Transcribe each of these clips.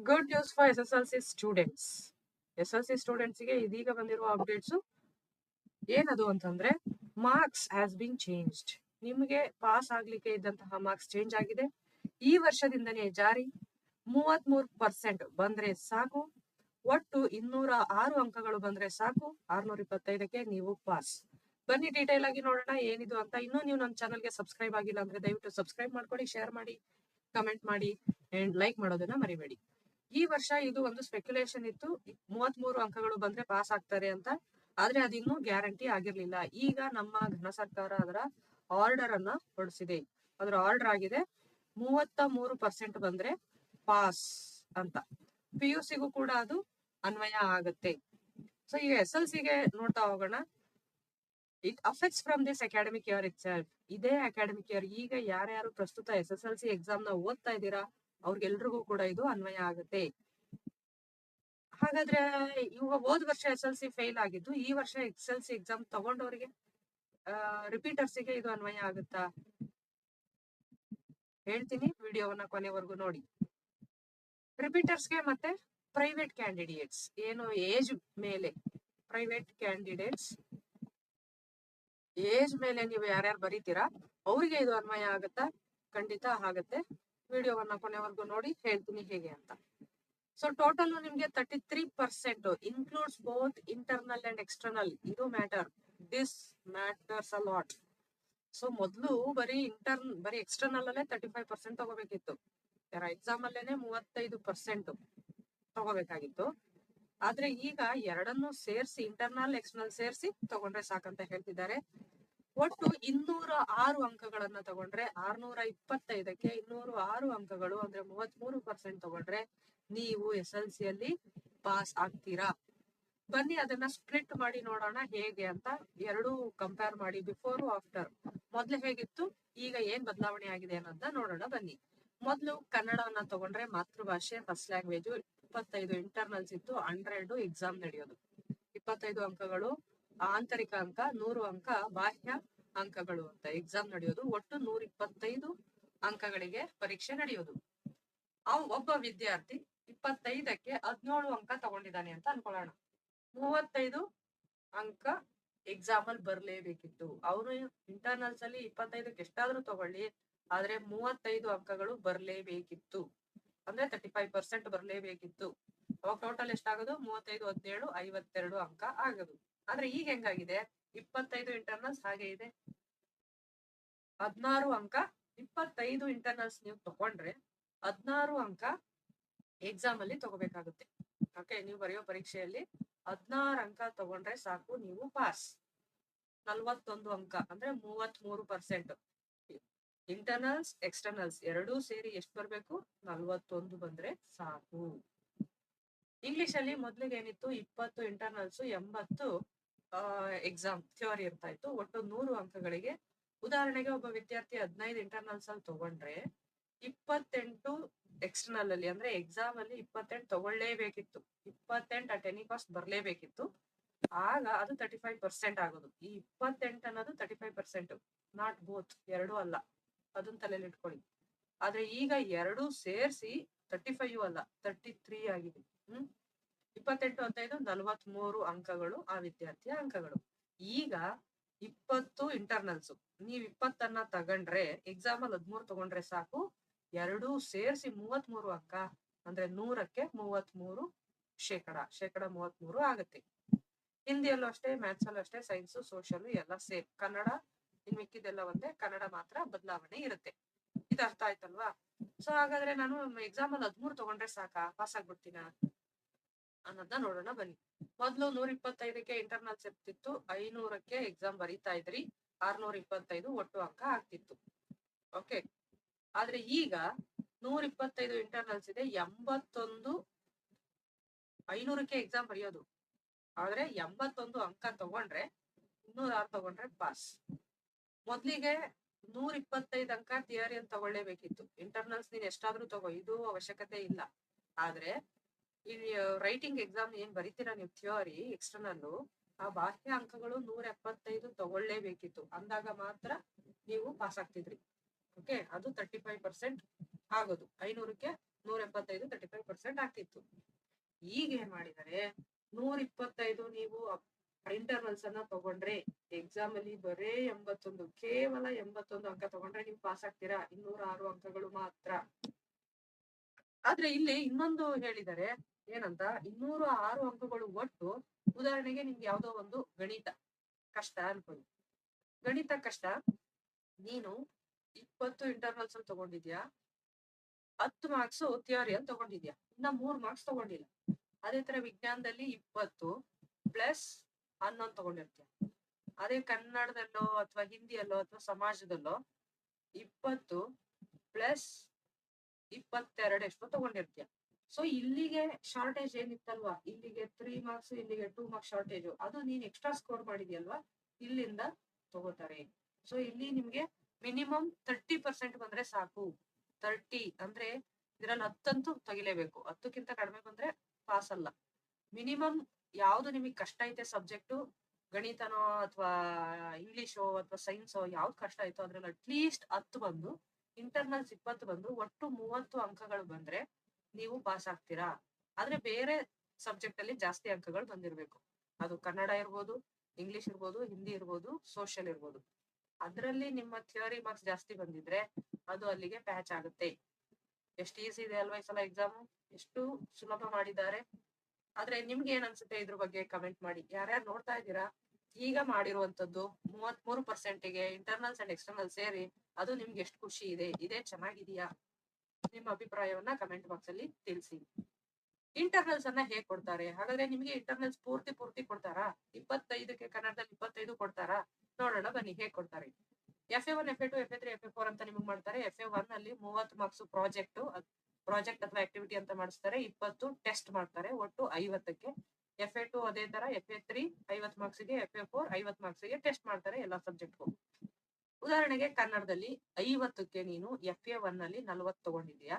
Good news for SSLC students. SSLC ಸ್ಟೂಡೆಂಟ್ಸ್ಗೆ ಇದೀಗ ಬಂದಿರುವ ಅಪ್ಡೇಟ್ಸ್ ಏನದು ಅಂತಂದ್ರೆ, ಮಾರ್ಕ್ಸ್ ಹ್ಯಾಸ್ ಬಿನ್ ಚೇಂಜ್ಡ್. ನಿಮಗೆ ಪಾಸ್ ಆಗ್ಲಿಕ್ಕೆ ಇದ್ದಂತಹ ಮಾರ್ಕ್ಸ್ ಚೇಂಜ್ ಆಗಿದೆ. ಈ ವರ್ಷದಿಂದನೇ ಜಾರಿ. 33% ಬಂದ್ರೆ ಸಾಕು. ಒಟ್ಟು 206 ಅಂಕಗಳು ಬಂದ್ರೆ ಸಾಕು. 625ಕ್ಕೆ ನೀವು ಪಾಸ್. ಬನ್ನಿ ಡೀಟೇಲ್ ಆಗಿ ನೋಡೋಣ ಏನಿದು ಅಂತ. ಇನ್ನೂ ನೀವು ನಮ್ಮ ಚಾನಲ್ಗೆ ಸಬ್ಸ್ಕ್ರೈಬ್ ಆಗಿಲ್ಲ ಅಂದ್ರೆ ದಯವಿಟ್ಟು ಸಬ್ಸ್ಕ್ರೈಬ್ ಮಾಡ್ಕೊಳ್ಳಿ, ಶೇರ್ ಮಾಡಿ, ಕಮೆಂಟ್ ಮಾಡಿ ಅಂಡ್ ಲೈಕ್ ಮಾಡೋದನ್ನ ಮರಿಬೇಡಿ. ಈ ವರ್ಷ ಇದು ಒಂದು ಸ್ಪೆಕ್ಯುಲೇಷನ್ ಇತ್ತು, 33 ಅಂಕಗಳು ಬಂದ್ರೆ ಪಾಸ್ ಆಗ್ತಾರೆ ಅಂತ. ಆದ್ರೆ ಅದಿನ್ನೂ ಗ್ಯಾರಂಟಿ ಆಗಿರ್ಲಿಲ್ಲ. ಈಗ ನಮ್ಮ ಘನ ಸರ್ಕಾರ ಅದರ ಆರ್ಡರ್ ಅನ್ನ ಹೊರಡಿಸಿದೆ. ಅದರ ಆರ್ಡರ್ ಆಗಿದೆ 33% ಬಂದ್ರೆ ಪಾಸ್ ಅಂತ. PUCಗೂ ಕೂಡ ಅದು ಅನ್ವಯ ಆಗುತ್ತೆ. ಸೊ ಈಗ SLCಗೆ ನೋಡ್ತಾ ಹೋಗೋಣ. It affects from this academic year it self. ಇದೇ ಅಕಾಡೆಮಿಕ್ ಇಯರ್ ಈಗ ಯಾರ್ಯಾರು ಪ್ರಸ್ತುತ SSLC ಎಕ್ಸಾಮ್ ನ ಓದ್ತಾ ಇದ್ದೀರಾ ಅವ್ರಿಗೆಲ್ರಿಗೂ ಕೂಡ ಇದು ಅನ್ವಯ ಆಗುತ್ತೆ. ಹಾಗಾದ್ರೆ ಇವಾಗ ಹೋದ್ ವರ್ಷ SLC ಫೇಲ್ ಆಗಿದ್ದು ಈ ವರ್ಷ SLC ಎಕ್ಸಾಮ್ ತಗೊಂಡವರಿಗೆ ರಿಪೀಟರ್ಸ್ಗೆ ಇದು ಅನ್ವಯ ಆಗುತ್ತಾ ಹೇಳ್ತೀನಿ, ವಿಡಿಯೋವನ್ನ ಕೊನೆವರೆಗೂ ನೋಡಿ. ರಿಪೀಟರ್ಸ್ಗೆ ಮತ್ತೆ ಪ್ರೈವೇಟ್ ಕ್ಯಾಂಡಿಡೇಟ್ಸ್, ಏನು ಏಜ್ ಮೇಲೆ ಪ್ರೈವೇಟ್ ಕ್ಯಾಂಡಿಡೇಟ್ಸ್ ಏಜ್ ಮೇಲೆ ನೀವು ಯಾರ್ಯಾರು ಬರೀತೀರಾ ಅವ್ರಿಗೆ ಇದು ಅನ್ವಯ ಆಗುತ್ತಾ? ಖಂಡಿತ ಆಗತ್ತೆ. ವಿಡಿಯೋವನ್ನ ಕೊನೆವರೆಗೂ ನೋಡಿ, ಹೇಳ್ತೀನಿ ಹೇಗೆ ಅಂತ. ಸೊ ಟೋಟಲ್ ನಿಮ್ಗೆ 33% includes both internal and external. ಇದು matter, this matters a lot. So ಮೊದಲು ಬರೀ ಎಕ್ಸ್ಟರ್ನಲ್ ಅಲ್ಲೇ 35% ತಗೋಬೇಕಿತ್ತು. ಎಕ್ಸಾಮ್ ಅಲ್ಲೇನೆ 35% ತಗೋಬೇಕಾಗಿತ್ತು. ಆದ್ರೆ ಈಗ ಎರಡನ್ನೂ ಸೇರಿಸಿ, ಇಂಟರ್ನಲ್ ಎಕ್ಸ್ಟರ್ನಲ್ ಸೇರಿಸಿ ತಗೊಂಡ್ರೆ ಸಾಕಂತ ಹೇಳ್ತಿದ್ದಾರೆ. ಒಟ್ಟು 206 ಅಂಕಗಳನ್ನ ತಗೊಂಡ್ರೆ 625ಕ್ಕೆ 206 ಅಂಕಗಳು ಅಂದ್ರೆ 33% ತಗೊಂಡ್ರೆ ನೀವು SLC ಅಲ್ಲಿ ಪಾಸ್ ಆಗ್ತೀರಾ. ಬನ್ನಿ ಅದನ್ನ ಸ್ಪ್ಲಿಟ್ ಮಾಡಿ ನೋಡೋಣ ಹೇಗೆ ಅಂತ. ಎರಡು ಕಂಪೇರ್ ಮಾಡಿ, ಬಿಫೋರ್ ಆಫ್ಟರ್. ಮೊದ್ಲು ಹೇಗಿತ್ತು, ಈಗ ಏನ್ ಬದಲಾವಣೆ ಆಗಿದೆ ಅನ್ನೋದನ್ನ ನೋಡೋಣ ಬನ್ನಿ. ಮೊದ್ಲು ಕನ್ನಡವನ್ನ ತಗೊಂಡ್ರೆ ಮಾತೃಭಾಷೆ ಫಸ್ಟ್ ಲ್ಯಾಂಗ್ವೇಜ್ 25 ಇಂಟರ್ನಲ್ಸ್ ಇತ್ತು, 100 ಎಕ್ಸಾಮ್ ನಡೆಯೋದು. 25 ಅಂಕಗಳು ಆಂತರಿಕ ಅಂಕ, 100 ಅಂಕ ಬಾಹ್ಯ ಅಂಕಗಳು ಅಂತ ಎಕ್ಸಾಮ್ ನಡೆಯೋದು. ಒಟ್ಟು 125 ಅಂಕಗಳಿಗೆ ಪರೀಕ್ಷೆ ನಡೆಯೋದು. ಒಬ್ಬ ವಿದ್ಯಾರ್ಥಿ 25ಕ್ಕೆ 17 ಅಂಕ ತಗೊಂಡಿದ್ದಾನೆ ಅಂತ ಅನ್ಕೊಳ್ಳೋಣ. 35 ಅಂಕ ಎಕ್ಸಾಮ್ ಅಲ್ಲಿ ಬರ್ಲೇಬೇಕಿತ್ತು. ಅವನು ಇಂಟರ್ನಲ್ಸ್ ಅಲ್ಲಿ 25ಕ್ಕೆ ಎಷ್ಟಾದ್ರೂ ತಗೊಳ್ಳಿ, ಆದ್ರೆ 35 ಅಂಕಗಳು ಬರ್ಲೇಬೇಕಿತ್ತು. ಅಂದ್ರೆ 35% ಬರ್ಲೇಬೇಕಿತ್ತು. ಅವಾಗ ಟೋಟಲ್ ಎಷ್ಟಾಗೋದು? 35, 17, 52 ಅಂಕ ಆಗೋದು. ಆದ್ರೆ ಈಗ ಹೆಂಗಾಗಿದೆ, 25 ಇಂಟರ್ನಲ್ಸ್ ಹಾಗೆ ಇದೆ, 16 ಅಂಕ. 25 ಇಂಟರ್ನಲ್ಸ್ ನೀವು ತಗೊಂಡ್ರೆ 16 ಅಂಕ ಎಕ್ಸಾಮ್ ಅಲ್ಲಿ ತಗೋಬೇಕಾಗುತ್ತೆ. ಓಕೆ, ನೀವು ಬರೆಯೋ ಪರೀಕ್ಷೆಯಲ್ಲಿ 16 ಅಂಕ ತಗೊಂಡ್ರೆ ಸಾಕು, ನೀವು ಪಾಸ್. 41 ಅಂಕ ಅಂದ್ರೆ 33%. ಇಂಟರ್ನಲ್ಸ್ ಎಕ್ಸ್ಟರ್ನಲ್ಸ್ ಎರಡೂ ಸೇರಿ ಎಷ್ಟು ಬರ್ಬೇಕು? 41 ಬಂದ್ರೆ ಸಾಕು. ಇಂಗ್ಲಿಷ್ ಅಲ್ಲಿ ಮೊದ್ಲಿಗೆ ಏನಿತ್ತು, 20 ಇಂಟರ್ನಲ್ಸ್ 80 ಎಕ್ಸಾಮ್ ಥಿಯರಿ ಇರ್ತಾ ಇತ್ತು. ಒಟ್ಟು 100 ಅಂಕಗಳಿಗೆ. ಉದಾಹರಣೆಗೆ ಒಬ್ಬ ವಿದ್ಯಾರ್ಥಿ 15 ಇಂಟರ್ನಲ್ಸ್ ಅಲ್ಲಿ ತಗೊಂಡ್ರೆ 28 ಎಕ್ಸ್ಟರ್ನಲ್ ಅಲ್ಲಿ, ಅಂದ್ರೆ ಎಕ್ಸಾಮ್ ಅಲ್ಲಿ 28 ತಗೊಳ್ಳೇಬೇಕಿತ್ತು. 28 ಅಟ್ ಎನಿ ಕಾಸ್ಟ್ ಬರ್ಲೇಬೇಕಿತ್ತು. ಆಗ ಅದು 35% ಆಗೋದು. ಈ 28 ಅನ್ನೋದು 35%, ನಾಟ್ ಬೋತ್, ಎರಡೂ ಅಲ್ಲ. ಅದನ್ನ ತಲೆಯಲ್ಲಿ ಇಟ್ಕೊಳ್ಳಿ. ಆದ್ರೆ ಈಗ ಎರಡೂ ಸೇರಿಸಿ 35 ಅಲ್ಲ 33 ಆಗಿದೆ. 28, 15, 43 ಅಂಕಗಳು ಆ ವಿದ್ಯಾರ್ಥಿಯ ಅಂಕಗಳು. ಈಗ 20 ಇಂಟರ್ನಲ್ಸ್, ನೀವ್ 20 ತಗೊಂಡ್ರೆ ಎಕ್ಸಾಮ್ ಅಲ್ಲಿ 13 ತಗೊಂಡ್ರೆ ಸಾಕು. ಎರಡೂ ಸೇರಿಸಿ 33 ಅಂಕ ಅಂದ್ರೆ 100ಕ್ಕೆ 33%, ಶೇಕಡ 33 ಆಗುತ್ತೆ. ಹಿಂದಿಯಲ್ಲೂ ಅಷ್ಟೇ, ಮ್ಯಾಥ್ಸ್ ಅಲ್ಲೂ ಅಷ್ಟೇ, ಸೈನ್ಸ್, ಸೋಷಿಯಲ್ ಎಲ್ಲ ಸೇಮ್. ಕನ್ನಡ ಇನ್ ಮಿಕ್ಕಿದೆಲ್ಲ ಒಂದೇ, ಕನ್ನಡ ಮಾತ್ರ ಬದಲಾವಣೆ ಇರುತ್ತೆ. ಇದು ಅರ್ಥ ಆಯ್ತಲ್ವಾ? ಸೊ ಹಾಗಾದ್ರೆ ನಾನು ಎಕ್ಸಾಮ್ ಅಲ್ಲಿ 13 ತಗೊಂಡ್ರೆ ಸಾಕಾ, ಪಾಸ್ ಆಗ್ಬಿಡ್ತೀನ ಅನ್ನೋದನ್ನ ನೋಡೋಣ ಬನ್ನಿ. ಮೊದ್ಲು 125ಕ್ಕೆ ಇಂಟರ್ನಲ್ಸ್ ಇರ್ತಿತ್ತು, 500ಕ್ಕೆ ಎಕ್ಸಾಮ್ ಬರೀತಾ ಇದ್ರಿ, 625 ಒಟ್ಟು ಅಂಕ ಆಗ್ತಿತ್ತು. ಓಕೆ, ಆದ್ರೆ ಈಗ 125 ಇಂಟರ್ನಲ್ಸ್ ಇದೆ, 81 500ಕ್ಕೆ ಎಕ್ಸಾಮ್ ಬರೆಯೋದು. ಆದ್ರೆ 81 ಅಂಕ ತಗೊಂಡ್ರೆ 206 ತಗೊಂಡ್ರೆ ಪಾಸ್. ಮೊದ್ಲಿಗೆ 125 ಅಂಕ ಥಿಯರಿ ಅಂತ ತಗೊಳ್ಳೇಬೇಕಿತ್ತು. ಇಂಟರ್ನಲ್ಸ್ ನೀನ್ ಎಷ್ಟಾದ್ರೂ ತಗೋ, ಇದು ಅವಶ್ಯಕತೆ ಇಲ್ಲ. ಆದ್ರೆ ಈ ರೈಟಿಂಗ್ ಎಕ್ಸಾಮ್ ಏನ್ ಬರೀತೀರಾ ನೀವು ಥಿಯರಿ ಎಕ್ಸ್ಟರ್ನಲ್, ಆ ಬಾಹ್ಯ ಅಂಕಗಳು 175 ತಗೊಳ್ಳೇಬೇಕಿತ್ತು. ಅಂದಾಗ ಮಾತ್ರ ನೀವು ಪಾಸ್ ಆಗ್ತಿದ್ರಿ. ಓಕೆ, ಅದು 35% ಆಗೋದು. 500ಕ್ಕೆ 175 35% ಆಗ್ತಿತ್ತು. ಈಗ ಏನ್ ಮಾಡಿದ್ದಾರೆ, 125 ನೀವು ಇಂಟರ್ನಲ್ಸ್ ಅನ್ನ ತಗೊಂಡ್ರೆ ಎಕ್ಸಾಮ್ ಅಲ್ಲಿ ಬರೇ 81, ಕೇವಲ 81 ಅಂಕ ತಗೊಂಡ್ರೆ ನೀವು ಪಾಸ್ ಆಗ್ತೀರಾ. 206 ಅಂಕಗಳು ಮಾತ್ರ. ಆದ್ರೆ ಇಲ್ಲಿ ಇನ್ನೊಂದು ಹೇಳಿದ್ದಾರೆ ಏನಂತ, 206 ಅಂಕಗಳು ಒಟ್ಟು. ಉದಾಹರಣೆಗೆ ನಿಮ್ಗೆ ಯಾವ್ದೋ ಒಂದು ಗಣಿತ ಕಷ್ಟ ಅನ್ಕೊಳ್ಳಿ. ಗಣಿತ ಕಷ್ಟ ನೀನು 20 ಇಂಟರ್ನಲ್ಸ್ ಅಲ್ಲಿ ತಗೊಂಡಿದ್ಯಾ, 10 ಮಾರ್ಕ್ಸ್ ಥಿಯರಿಯಲ್ಲಿ ತಗೊಂಡಿದ್ಯಾ, ಇನ್ನ 3 ಮಾರ್ಕ್ಸ್ ತಗೊಂಡಿಲ್ಲ. ಅದೇ ತರ ವಿಜ್ಞಾನದಲ್ಲಿ 20 ಪ್ಲಸ್ 11 ತಗೊಂಡಿರ್ತೀಯ. ಅದೇ ಕನ್ನಡದಲ್ಲೋ ಅಥವಾ ಹಿಂದಿಯಲ್ಲೋ ಅಥವಾ ಸಮಾಜದಲ್ಲೋ 20 ಪ್ಲಸ್ 22 ಎಷ್ಟೋ ತಗೊಂಡಿರ್ತೀಯ. ಸೊ ಇಲ್ಲಿಗೆ ಶಾರ್ಟೇಜ್ ಏನಿತ್ತಲ್ವಾ, ಇಲ್ಲಿಗೆ 3 ಮಾರ್ಕ್ಸ್, ಇಲ್ಲಿಗೆ 2 ಮಾರ್ಕ್ಸ್ ಶಾರ್ಟೇಜ್, ಅದು ನೀನ್ ಎಕ್ಸ್ಟ್ರಾ ಸ್ಕೋರ್ ಮಾಡಿದ್ಯಲ್ವಾ, ಇಲ್ಲಿಂದ ತಗೋತಾರೆ. ಸೊ ಇಲ್ಲಿ ನಿಮ್ಗೆ ಮಿನಿಮಮ್ 30% ಬಂದ್ರೆ ಸಾಕು. 30 ಅಂದ್ರೆ ಇದ್ರಲ್ಲಿ 10 ಅಂತೂ ತೆಗಿಲೇಬೇಕು. 10ಕ್ಕಿಂತ ಕಡಿಮೆ ಬಂದ್ರೆ ಪಾಸ್ ಅಲ್ಲ. ಮಿನಿಮಮ್ ಯಾವ್ದು ನಿಮಗೆ ಕಷ್ಟ ಐತೆ ಸಬ್ಜೆಕ್ಟು, ಗಣಿತನೋ ಅಥವಾ ಇಂಗ್ಲಿಷೋ ಅಥವಾ ಸೈನ್ಸೋ ಯಾವ್ದು ಕಷ್ಟ ಆಯ್ತೋ ಅದ್ರಲ್ಲಿ ಅಟ್ಲೀಸ್ಟ್ 10 ಬಂದು, ಇಂಟರ್ನಲ್ಸ್ 20 ಬಂದು, ಒಟ್ಟು 30 ಅಂಕಗಳು ಬಂದ್ರೆ ನೀವು ಪಾಸ್ ಆಗ್ತೀರಾ. ಆದ್ರೆ ಬೇರೆ ಸಬ್ಜೆಕ್ಟ್ ಅಲ್ಲಿ ಜಾಸ್ತಿ ಅಂಕಗಳು ಬಂದಿರ್ಬೇಕು. ಅದು ಕನ್ನಡ ಇರ್ಬೋದು, ಇಂಗ್ಲಿಷ್ ಇರ್ಬೋದು, ಹಿಂದಿ ಇರ್ಬೋದು, ಸೋಷಿಯಲ್ ಇರ್ಬೋದು. ಅದ್ರಲ್ಲಿ ನಿಮ್ಮ ಥಿಯರಿ ಮಾರ್ಕ್ಸ್ ಜಾಸ್ತಿ ಬಂದಿದ್ರೆ ಅದು ಅಲ್ಲಿಗೆ ಪ್ಯಾಚ್ ಆಗುತ್ತೆ. ಎಷ್ಟು ಈಸಿ ಇದೆ ಅಲ್ವಾ ಈ ಸಲ ಎಕ್ಸಾಮು, ಎಷ್ಟು ಸುಲಭ ಮಾಡಿದ್ದಾರೆ. ಆದ್ರೆ ನಿಮ್ಗೆ ಏನ್ ಅನ್ಸುತ್ತೆ ಇದ್ರ ಬಗ್ಗೆ ಕಮೆಂಟ್ ಮಾಡಿ. ಯಾರ್ಯಾರು ನೋಡ್ತಾ ಇದ್ದೀರಾ, ಈಗ ಮಾಡಿರುವಂತದ್ದು 33%ಗೆ ಇಂಟರ್ನಲ್ಸ್ ಅಂಡ್ ಎಕ್ಸ್ಟರ್ನಲ್ ಸೇರಿ ಅದು ನಿಮ್ಗೆ ಎಷ್ಟು ಖುಷಿ ಇದೆ, ಇದೇ ಚೆನ್ನಾಗಿದೆಯಾ? ನಿಮ್ಮ ಅಭಿಪ್ರಾಯವನ್ನ ಕಮೆಂಟ್ ಬಾಕ್ಸ್ ಅಲ್ಲಿ ತಿಳಿಸಿ. ಇಂಟರ್ನಲ್ಸ್ ಅನ್ನ ಹೇಗ್ ಕೊಡ್ತಾರೆ ಹಾಗಾದ್ರೆ? ನಿಮ್ಗೆ ಇಂಟರ್ನಲ್ಸ್ ಪೂರ್ತಿ ಕೊಡ್ತಾರಾ? 25ಕ್ಕೆ ಕನ್ನಡದಲ್ಲಿ 25 ಕೊಡ್ತಾರಾ? ನೋಡೋಣ ಬನ್ನಿ ಹೇಗ್ ಕೊಡ್ತಾರೆ. FA1, FA2, FA3, FA4 ಅಂತ ನಿಮ್ಗೆ ಮಾಡ್ತಾರೆ. FA1 ಅಲ್ಲಿ 30 ಮಾರ್ಕ್ಸ್ ಪ್ರಾಜೆಕ್ಟ್ ಅಥವಾ ಆಕ್ಟಿವಿಟಿ ಅಂತ ಮಾಡಿಸ್ತಾರೆ. 20 ಟೆಸ್ಟ್ ಮಾಡ್ತಾರೆ, ಒಟ್ಟು 50ಕ್ಕೆ. FA2 ಅದೇ ತರ, FA3 50 ಮಾರ್ಕ್ಸ್ಗೆ, FA4 50 ಮಾರ್ಕ್ಸ್ಗೆ ಟೆಸ್ಟ್ ಮಾಡ್ತಾರೆ ಎಲ್ಲಾ ಸಬ್ಜೆಕ್ಟ್ಗೂ. ಉದಾಹರಣೆಗೆ ಕನ್ನಡದಲ್ಲಿ 50ಕ್ಕೆ ನೀನು FA1 ನಲ್ಲಿ 40 ತಗೊಂಡಿದ್ಯಾ,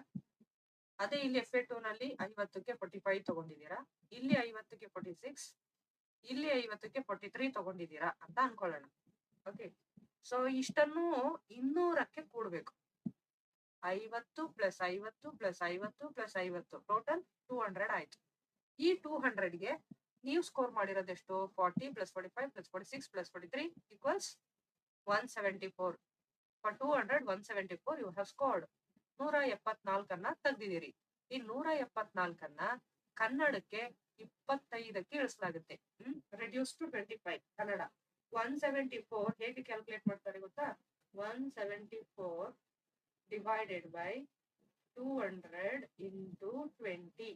ಅದೇ ಇಲ್ಲಿ FA2 ನಲ್ಲಿ 50ಕ್ಕೆ 45 ತಗೊಂಡಿದ್ದೀರಾ, ಇಲ್ಲಿ 50ಕ್ಕೆ 46, ಇಲ್ಲಿ 50ಕ್ಕೆ 43 ತಗೊಂಡಿದ್ದೀರಾ ಅಂತ ಅನ್ಕೊಳ್ಳೋಣ. ಓಕೆ, ಸೊ ಇಷ್ಟನ್ನು 200ಕ್ಕೆ ಕೂಡ್ಬೇಕು. 50 ಪ್ಲಸ್ 50 ಪ್ಲಸ್ 50 ಪ್ಲಸ್ 50 ಟೋಟಲ್ 200 ಆಯ್ತು. ಈ 200ಗೆ ನೀವು ಸ್ಕೋರ್ ಮಾಡಿರೋದೆಷ್ಟು? 40 plus 45 plus 46 plus 43 equals 174. For 200 174 you have scored. 174 ತೆಗ್ದಿದ್ದೀರಿ. ಈ 174 ಕನ್ನಡಕ್ಕೆ 25ಕ್ಕೆ ಇಳಿಸಲಾಗುತ್ತೆ. Reduce to 25 Kannada. 174 ಹೇಗೆ ಕ್ಯಾಲ್ಕುಲೇಟ್ ಮಾಡ್ತಾರೆ ಗೊತ್ತಾ? 174 ಡಿವೈಡೆಡ್ ಬೈ 200 ಇಂಟು 20.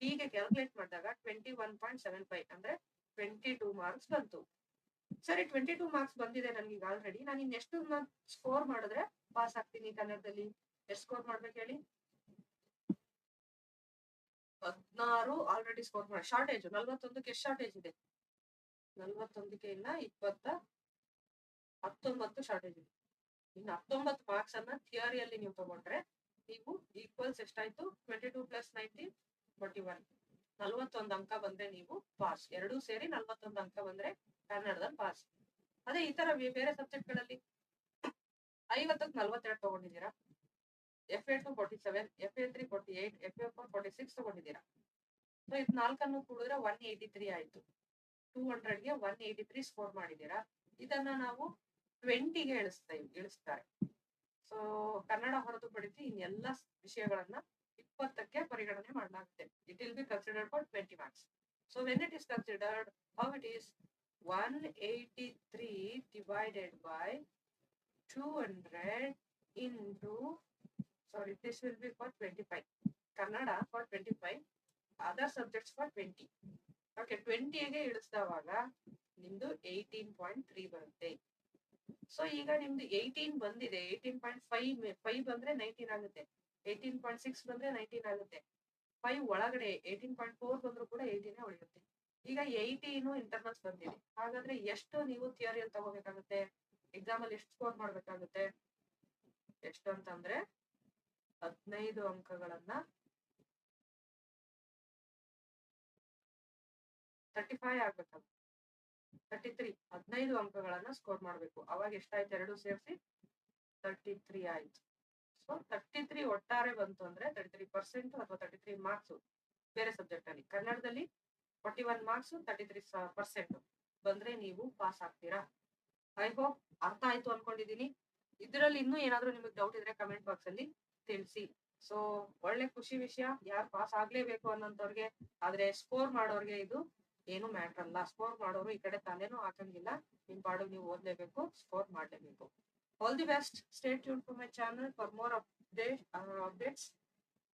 ಹೀಗೆ ಕ್ಯಾಲ್ಕುಲೇಟ್ ಮಾಡಿದಾಗ 21.75 ಅಂದ್ರೆ 22 ಮಾರ್ಕ್ಸ್ ಬಂತು. ಸರಿ, 22 ಮಾರ್ಕ್ಸ್ ಬಂದಿದೆ ನನಗೆ ಆಲ್ರೆಡಿ. ನಾನು ಇನ್ನೆಷ್ಟು ಸ್ಕೋರ್ ಮಾಡಿದ್ರೆ ಪಾಸ್ ಆಗ್ತೀನಿ ಕನ್ನಡದಲ್ಲಿ? ಎಷ್ಟು ಸ್ಕೋರ್ ಮಾಡ್ಬೇಕು ಹೇಳಿ? 16 ಆಲ್ರೆಡಿ ಸ್ಕೋರ್ ಮಾಡಿ. ಶಾರ್ಟೇಜ್ 41ಕ್ಕೆ ಎಷ್ಟು ಶಾರ್ಟೇಜ್ ಇದೆ? 41ಕ್ಕೆ ಇಲ್ಲ, 19 ಶಾರ್ಟೇಜ್ ಇದೆ. ಇನ್ನು 19 ಮಾರ್ಕ್ಸ್ ಅನ್ನ ಥಿಯರಿಯಲ್ಲಿ ನೀವು ತಗೊಂಡ್ರೆ ನೀವು ಈಕ್ವಲ್ಸ್ ಎಷ್ಟಾಯ್ತು? 22 ಪ್ಲಸ್ 19 41. 41 ಅಂಕ ಬಂದ್ರೆ ನೀವು ಪಾಸ್. ಎರಡೂ ಸೇರಿ 41 ಅಂಕ ಬಂದ್ರೆ ಕನ್ನಡದಲ್ಲಿ ಪಾಸ್. ಅದೇ ಈ ತರ ಬೇರೆ ಸಬ್ಜೆಕ್ಟ್ ಗಳಲ್ಲಿ 50ಕ್ಕೆ 42 ತಗೊಂಡಿದ್ದೀರಾ, FA2 47, FA3 48, FA4 46 ತಗೊಂಡಿದ್ದೀರಾ. ಸೊ ಇದು 4 ಕೂಡಿದ್ರೆ 183 ಆಯ್ತು. 200ಗೆ 183 ಸ್ಕೋರ್ ಮಾಡಿದ್ದೀರಾ. ಇದನ್ನ ನಾವು 20ಗೆ ಇಳಿಸ್ತಾರೆ. ಸೊ ಕನ್ನಡ ಹೊರತುಪಡಿಸಿ ಇನ್ನೆಲ್ಲ ವಿಷಯಗಳನ್ನ 20ಕ್ಕೆ ಪರಿಗಣನೆ ಮಾಡಲಾಗುತ್ತೆ. It will be considered for 20 marks. So when it is considered, how it is 183 divided by 200 into, sorry, this will be for 25. Kannada for 25, other subjects for 20. Okay, 20ಗೆ ಇಳಿಸಿದವಾಗ ನಿಮ್ದು 18.3 ಬರುತ್ತೆ. ಸೊ ಈಗ ನಿಮ್ದು 18 ಬಂದಿದೆ. 18.5 ಬಂದ್ರೆ 19 ಆಗುತ್ತೆ. 18.6 ಬಂದ್ರೆ 19 ಆಗುತ್ತೆ. 5 ಒಳಗಡೆ 18.4 ಬಂದ್ರು ಕೂಡ 18 ಉಳಿಯುತ್ತೆ. ಈಗ 18 ಇಂಟರ್ನಲ್ಸ್ ಬಂದಿದೆ. ಹಾಗಾದ್ರೆ ಎಷ್ಟು ನೀವು ಥಿಯರಿಯಲ್ಲಿ ತಗೋಬೇಕಾಗುತ್ತೆ? ಎಕ್ಸಾಮ್ ಅಲ್ಲಿ ಎಷ್ಟು ಸ್ಕೋರ್ ಮಾಡ್ಬೇಕಾಗುತ್ತೆ? ಎಷ್ಟು ಅಂತಂದ್ರೆ 15 ಅಂಕಗಳನ್ನ 35 ಆಗ್ಬೇಕಾಗುತ್ತೆ. 33 15 ಅಂಕಗಳನ್ನ ಸ್ಕೋರ್ ಮಾಡ್ಬೇಕು. ಅವಾಗ ಎಷ್ಟಾಯ್ತು? ಎರಡು ಸೇರಿಸಿ 33 ಆಯ್ತು. ಸೊ 33 ಒಟ್ಟಾರೆ ಬಂತು ಅಂದ್ರೆ 33% ಅಥವಾ 33 ಮಾರ್ಕ್ಸ್ ಬೇರೆ ಸಬ್ಜೆಕ್ಟ್ ಅಲ್ಲಿ. ಕನ್ನಡದಲ್ಲಿ 41 ಮಾರ್ಕ್ಸ್ 33% ಬಂದ್ರೆ ನೀವು ಪಾಸ್ ಆಗ್ತೀರಾ. ಐ ಹೋಪ್ ಅರ್ಥ ಆಯ್ತು ಅನ್ಕೊಂಡಿದೀನಿ. ಇದರಲ್ಲಿ ಇನ್ನೂ ಏನಾದ್ರೂ ನಿಮಗೆ ಡೌಟ್ ಇದ್ರೆ ಕಮೆಂಟ್ ಬಾಕ್ಸ್ ಅಲ್ಲಿ ತಿಳಿಸಿ. ಸೊ ಒಳ್ಳೆ ಖುಷಿ ವಿಷಯ, ಯಾರು ಪಾಸ್ ಆಗ್ಲೇಬೇಕು ಅನ್ನೋಂಥವ್ರಿಗೆ. ಆದ್ರೆ ಸ್ಕೋರ್ ಮಾಡೋರ್ಗೆ ಇದು ಏನು ಮ್ಯಾಟರ್ ಅಲ್ಲ. ಸ್ಕೋರ್ ಮಾಡೋರು ಈ ಕಡೆ ತಲೆನೂ ಹಾಕಂಗಿಲ್ಲ. ನಿಮ್ ಪಾಡು ನೀವು ಓದ್ಲೇಬೇಕು, ಸ್ಕೋರ್ ಮಾಡ್ಲೇಬೇಕು. All the best. Stay tune to my channel for more updates.